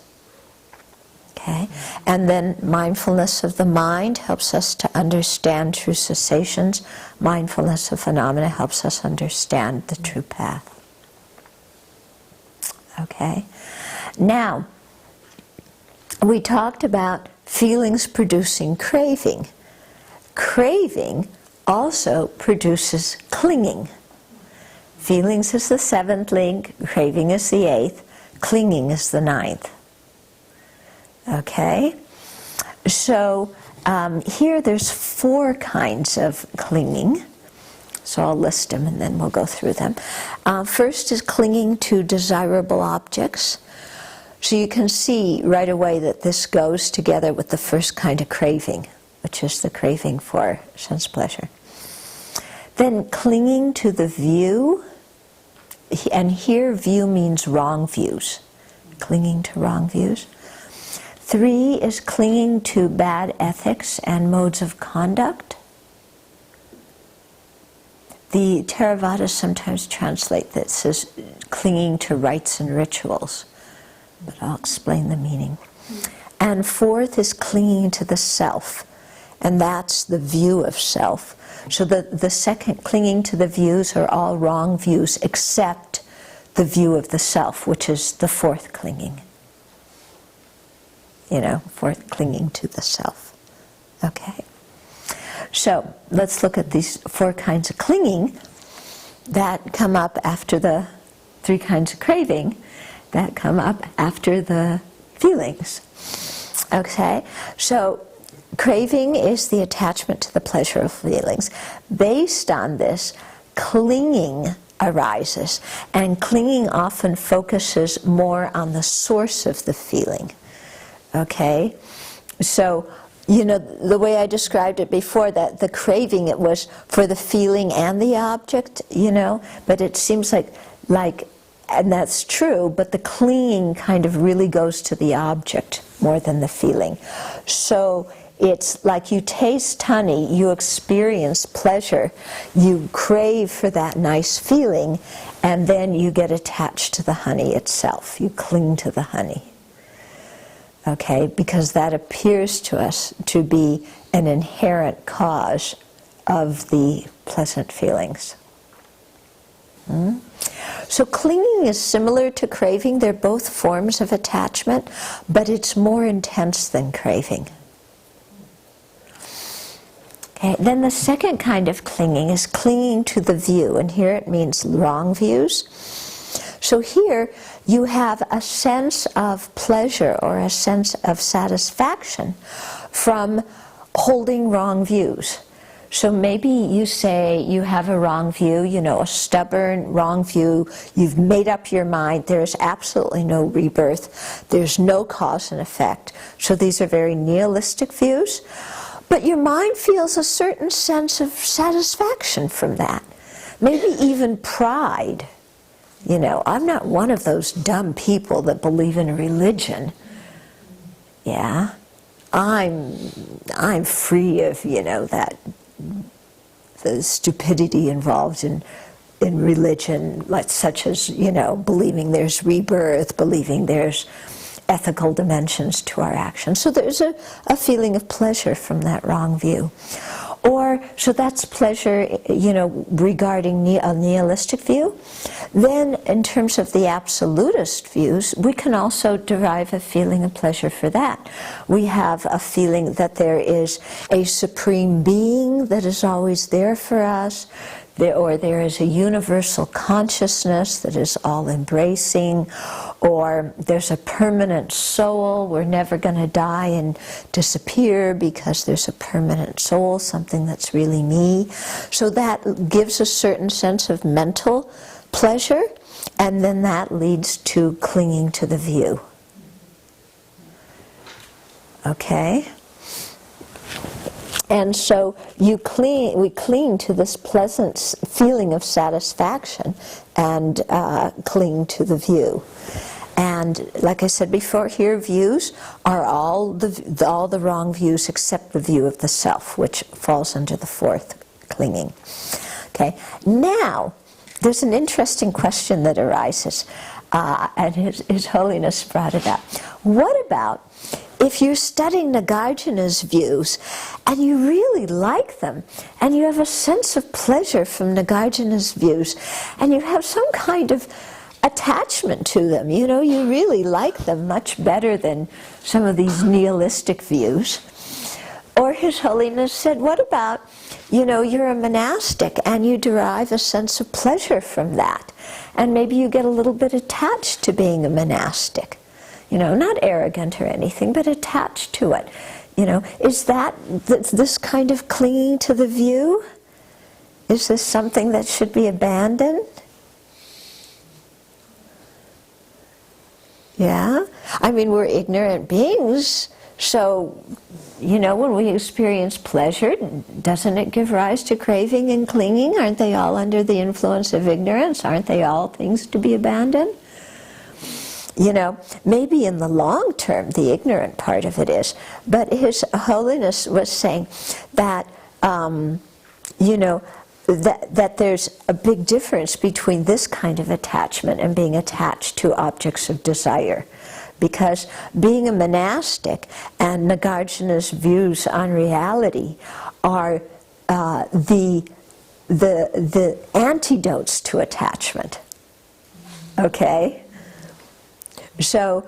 Okay? And then mindfulness of the mind helps us to understand true cessations. Mindfulness of phenomena helps us understand the true path. Okay? Now, we talked about feelings producing craving. Craving also produces clinging. Feelings is the seventh link, craving is the eighth, clinging is the ninth. Okay? So here there's four kinds of clinging. So I'll list them and then we'll go through them. First is clinging to desirable objects. So you can see right away that this goes together with the first kind of craving, which is the craving for sense pleasure. Then clinging to the view, and here view means wrong views. Clinging to wrong views. 3 is clinging to bad ethics and modes of conduct. The Theravadas sometimes translate this as clinging to rites and rituals. but I'll explain the meaning. And fourth is clinging to the self, and that's the view of self. So the second, clinging to the views, are all wrong views except the view of the self, which is the fourth clinging. Fourth, clinging to the self. Okay. So let's look at these four kinds of clinging that come up after the three kinds of craving that come up after the feelings. Okay, so craving is the attachment to the pleasure of feelings. Based on this, clinging arises, and clinging often focuses more on the source of the feeling. Okay, so the way I described it before, that the craving, it was for the feeling and the object, but it seems like, and that's true, but the clinging kind of really goes to the object more than the feeling. So it's like you taste honey, you experience pleasure, you crave for that nice feeling, and then you get attached to the honey itself. You cling to the honey. Okay, because that appears to us to be an inherent cause of the pleasant feelings. So clinging is similar to craving. They're both forms of attachment, but it's more intense than craving. Okay, then the second kind of clinging is clinging to the view, and here it means wrong views. So here you have a sense of pleasure or a sense of satisfaction from holding wrong views. So maybe you say you have a wrong view, a stubborn wrong view. You've made up your mind. There's absolutely no rebirth. There's no cause and effect. So these are very nihilistic views. But your mind feels a certain sense of satisfaction from that. Maybe even pride. I'm not one of those dumb people that believe in a religion. Yeah. I'm free of, the stupidity involved in religion, such as, believing there's rebirth, believing there's ethical dimensions to our actions. So there's a feeling of pleasure from that wrong view. So that's pleasure, regarding a nihilistic view. Then, in terms of the absolutist views, we can also derive a feeling of pleasure for that. We have a feeling that there is a supreme being that is always there for us, or there is a universal consciousness that is all-embracing, or there's a permanent soul, we're never going to die and disappear because there's a permanent soul, something that's really me. So that gives a certain sense of mental pleasure, and then that leads to clinging to the view. Okay? And so we cling to this pleasant feeling of satisfaction and cling to the view. And like I said before, here views are all the wrong views except the view of the self, which falls under the fourth clinging. Okay. Now, there's an interesting question that arises, and His Holiness brought it up. What about if you're studying Nagarjuna's views and you really like them and you have a sense of pleasure from Nagarjuna's views and you have some kind of attachment to them, you really like them much better than some of these nihilistic views? Or His Holiness said, what about, you're a monastic and you derive a sense of pleasure from that, and maybe you get a little bit attached to being a monastic. Not arrogant or anything, but attached to it. Is that this kind of clinging to the view? Is this something that should be abandoned? Yeah? We're ignorant beings, so, when we experience pleasure, doesn't it give rise to craving and clinging? Aren't they all under the influence of ignorance? Aren't they all things to be abandoned? Maybe in the long term, the ignorant part of it is. But His Holiness was saying that, that there's a big difference between this kind of attachment and being attached to objects of desire. because being a monastic and Nagarjuna's views on reality are the antidotes to attachment. Okay? So,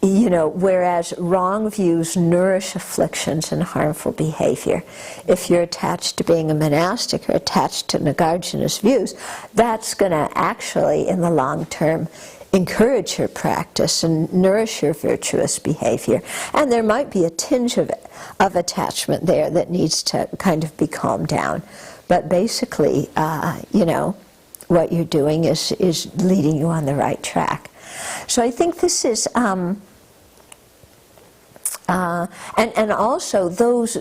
whereas wrong views nourish afflictions and harmful behavior, if you're attached to being a monastic or attached to Nagarjuna's views, that's going to actually, in the long term, encourage your practice and nourish your virtuous behavior. And there might be a tinge of attachment there that needs to kind of be calmed down. But basically, what you're doing is leading you on the right track. So I think this is, and also those,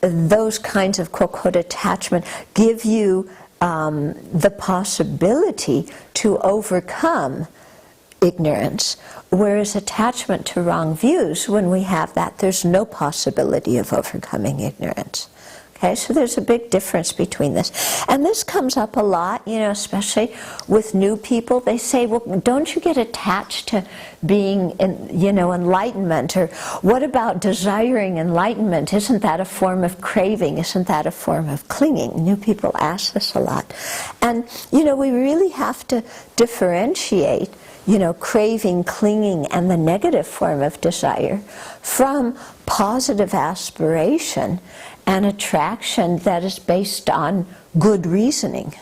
those kinds of quote attachment give you the possibility to overcome ignorance, whereas attachment to wrong views, when we have that, there's no possibility of overcoming ignorance. Okay, so there's a big difference between this. And this comes up a lot, especially with new people. They say, well, don't you get attached to being, enlightenment? Or what about desiring enlightenment? Isn't that a form of craving? Isn't that a form of clinging? New people ask this a lot. And, we really have to differentiate, craving, clinging, and the negative form of desire from positive aspiration and attraction that is based on good reasoning.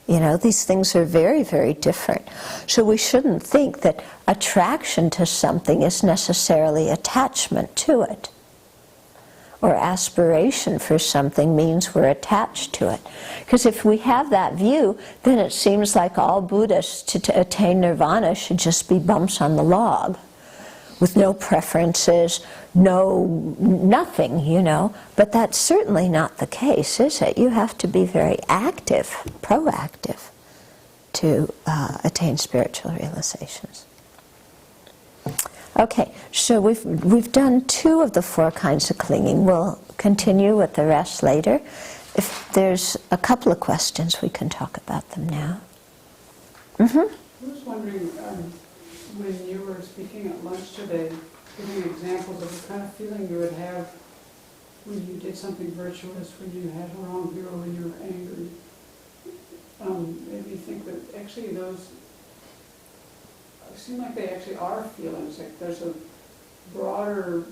These things are very, very different. So we shouldn't think that attraction to something is necessarily attachment to it. Or aspiration for something means we're attached to it. Because if we have that view, then it seems like all Buddhists to attain nirvana should just be bumps on the log, with no preferences, nothing, But that's certainly not the case, is it? You have to be very active, proactive, to attain spiritual realizations. Okay, so we've done 2 of the 4 kinds of clinging. We'll continue with the rest later. If there's a couple of questions, we can talk about them now. Mm-hmm. I was wondering, when you were speaking at lunch today, giving examples of the kind of feeling you would have when you did something virtuous, when you had a wrong view, or when you were angry, made me think that actually those seem like they actually are feelings. Like there's a broader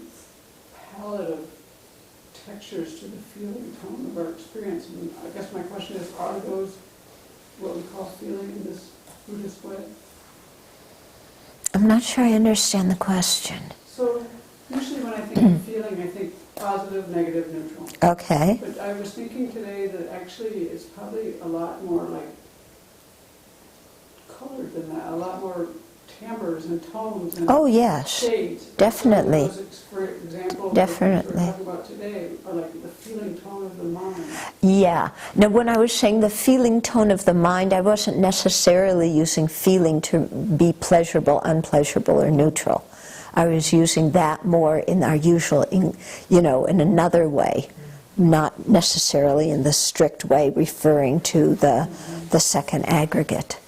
palette of textures to the feeling tone of our experience. And I guess my question is, are those what we call feeling in this Buddhist way? I'm not sure I understand the question. So usually when I think of feeling, I think positive, negative, neutral. Okay. But I was thinking today that actually it's probably a lot more like colored than that, a lot more timbres and tones and shades. Definitely. So those, for example, definitely. We're talking about today are like the feeling tone of the mind. Yeah. Now, when I was saying the feeling tone of the mind, I wasn't necessarily using feeling to be pleasurable, unpleasurable, or neutral. I was using that more in our usual, in another way, not necessarily in the strict way referring to the second aggregate.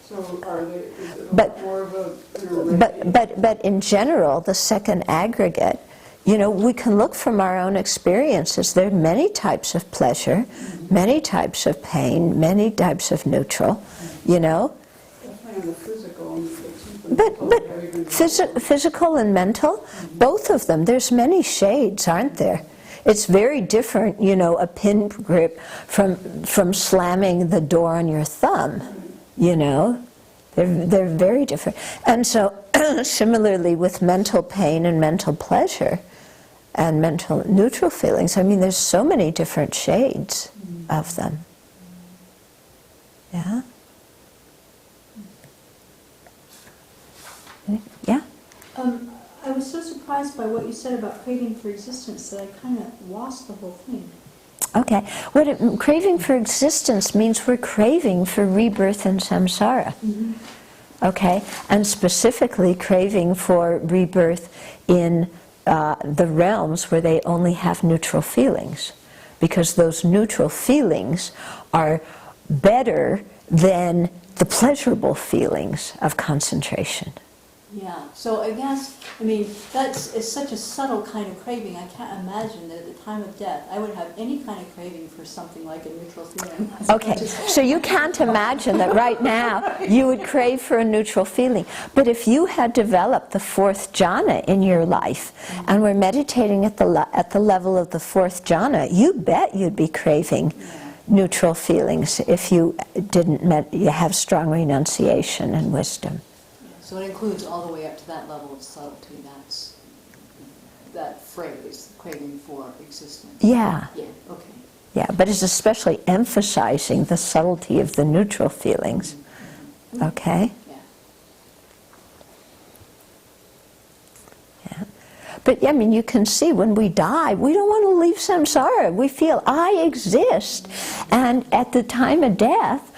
So are they? Is it more of a? But in general, the second aggregate, we can look from our own experiences. There are many types of pleasure, many types of pain, many types of neutral. Definitely on the physical. But physical and mental, both of them. There's many shades, aren't there? It's very different, a pin grip from slamming the door on your thumb. They're very different. And so similarly with mental pain and mental pleasure and mental neutral feelings, there's so many different shades of them. Yeah? Yeah? I was so surprised by what you said about craving for existence that I kind of lost the whole thing. Okay. Craving for existence means we're craving for rebirth in samsara. Mm-hmm. Okay? And specifically craving for rebirth in the realms where they only have neutral feelings. Because those neutral feelings are better than the pleasurable feelings of concentration. Yeah, so I guess, I mean, it's such a subtle kind of craving. I can't imagine that at the time of death I would have any kind of craving for something like a neutral feeling. Okay, so you can't imagine that right now you would crave for a neutral feeling. But if you had developed the fourth jhana in your life and were meditating at the level of the fourth jhana, you bet you'd be craving neutral feelings if you didn't you have strong renunciation and wisdom. So it includes all the way up to that level of subtlety. That's that phrase, craving for existence. Yeah. Yeah, okay. Yeah, but it's especially emphasizing the subtlety of the neutral feelings. Okay? Yeah. Yeah. But I mean, you can see when we die, we don't want to leave samsara. We feel, I exist. And at the time of death,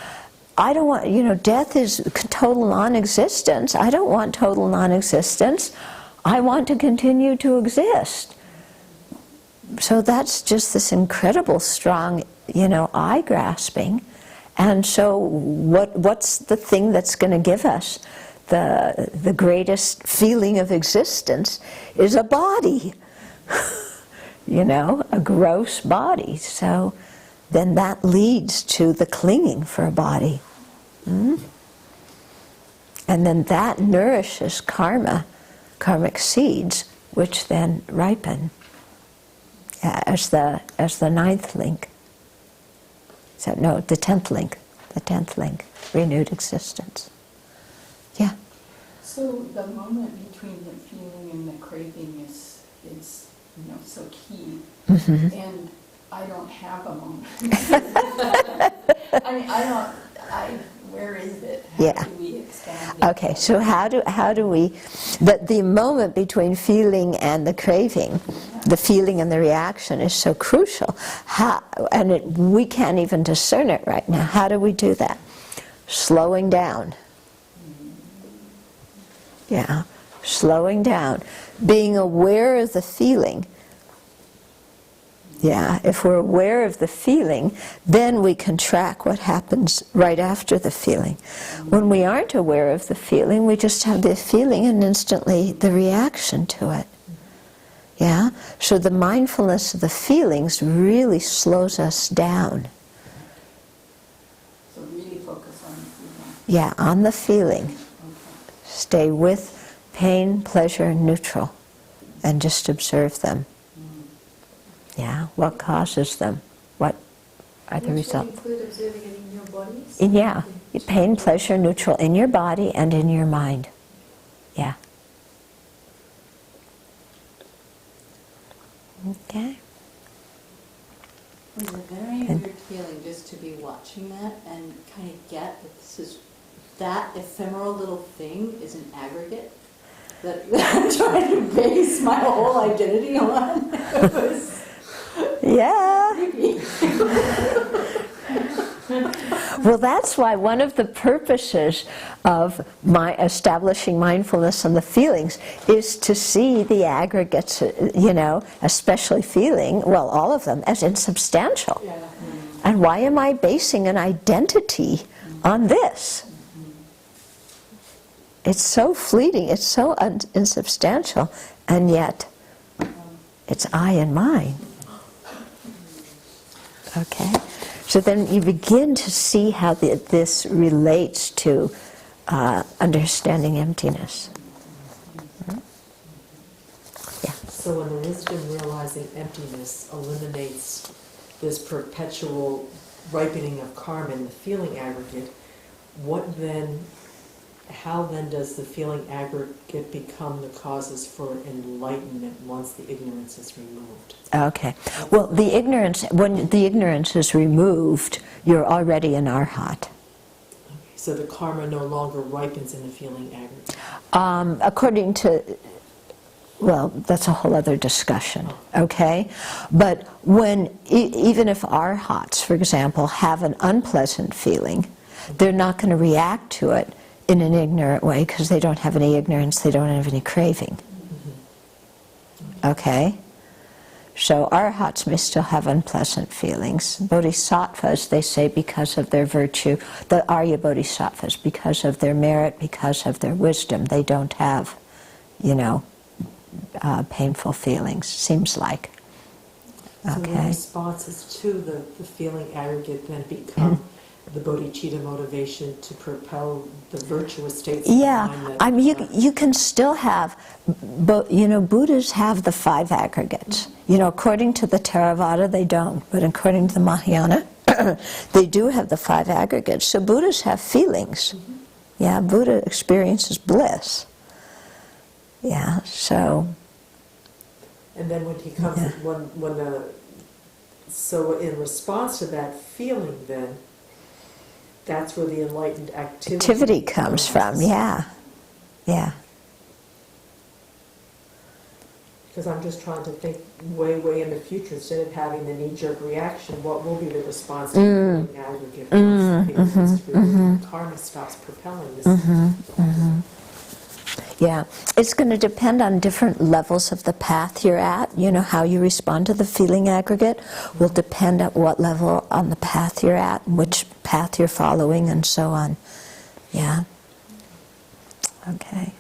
I don't want, death is total non-existence. I don't want total non-existence. I want to continue to exist. So that's just this incredible strong, eye grasping. And so what's the thing that's going to give us the greatest feeling of existence is a body, a gross body. So then that leads to the clinging for a body. And then that nourishes karmic seeds, which then ripen as the ninth link. So no, the 10th link, renewed existence. Yeah. So the moment between the feeling and the craving is so key. Mm-hmm. And I don't have a moment. Where is it? How do we expand it? Okay, so how do we, the moment between feeling and the craving, the feeling and the reaction is so crucial. We can't even discern it right now. How do we do that? Slowing down. Yeah, slowing down. Being aware of the feeling. Yeah, if we're aware of the feeling, then we can track what happens right after the feeling. When we aren't aware of the feeling, we just have the feeling and instantly the reaction to it. Yeah? So the mindfulness of the feelings really slows us down. So really focus on the feeling. Yeah, on the feeling. Okay. Stay with pain, pleasure, and neutral, and just observe them. Yeah, what causes them? What are the results? Include observing it in your bodies? Yeah, pain, pleasure, neutral in your body and in your mind. Yeah. Okay. It was a very weird feeling just to be watching that and kind of get that that ephemeral little thing is an aggregate that I'm trying to base my whole identity on. It was Yeah. Well, that's why one of the purposes of my establishing mindfulness on the feelings is to see the aggregates, especially feeling, well, all of them, as insubstantial. Yeah. And why am I basing an identity on this? It's so fleeting, it's so insubstantial, and yet it's I and mine. Okay? So then you begin to see how this relates to understanding emptiness. Yeah. So when the wisdom realizing emptiness eliminates this perpetual ripening of karma in the feeling aggregate, how then does the feeling aggregate become the causes for enlightenment once the ignorance is removed? Okay. Well, when the ignorance is removed, you're already an arhat. Okay, so the karma no longer ripens in the feeling aggregate. According to, well, that's a whole other discussion, okay? But when, even if arhats, for example, have an unpleasant feeling, they're not going to react to it in an ignorant way because they don't have any ignorance, they don't have any craving. Okay? So arhats may still have unpleasant feelings. Bodhisattvas, they say, because of their virtue, the Arya Bodhisattvas, because of their merit, because of their wisdom, they don't have, painful feelings, seems like. So the Okay. responses to the feeling aggregate then become the bodhicitta motivation to propel the virtuous states of Yeah, mind that I mean, you can still have, but Buddhas have the 5 aggregates. According to the Theravada, they don't, but according to the Mahayana, they do have the 5 aggregates. So Buddhas have feelings. Yeah, Buddha experiences bliss. Yeah, so. And then when he comes, so in response to that feeling then, that's where the enlightened activity Comes from, yeah. Because I'm just trying to think way in the future, instead of having the knee-jerk reaction, what will be the response to the feeling aggregate once the karma stops propelling this? Yeah, it's going to depend on different levels of the path you're at. How you respond to the feeling aggregate will depend at what level on the path you're at, which path you're following, and so on. Yeah. Okay.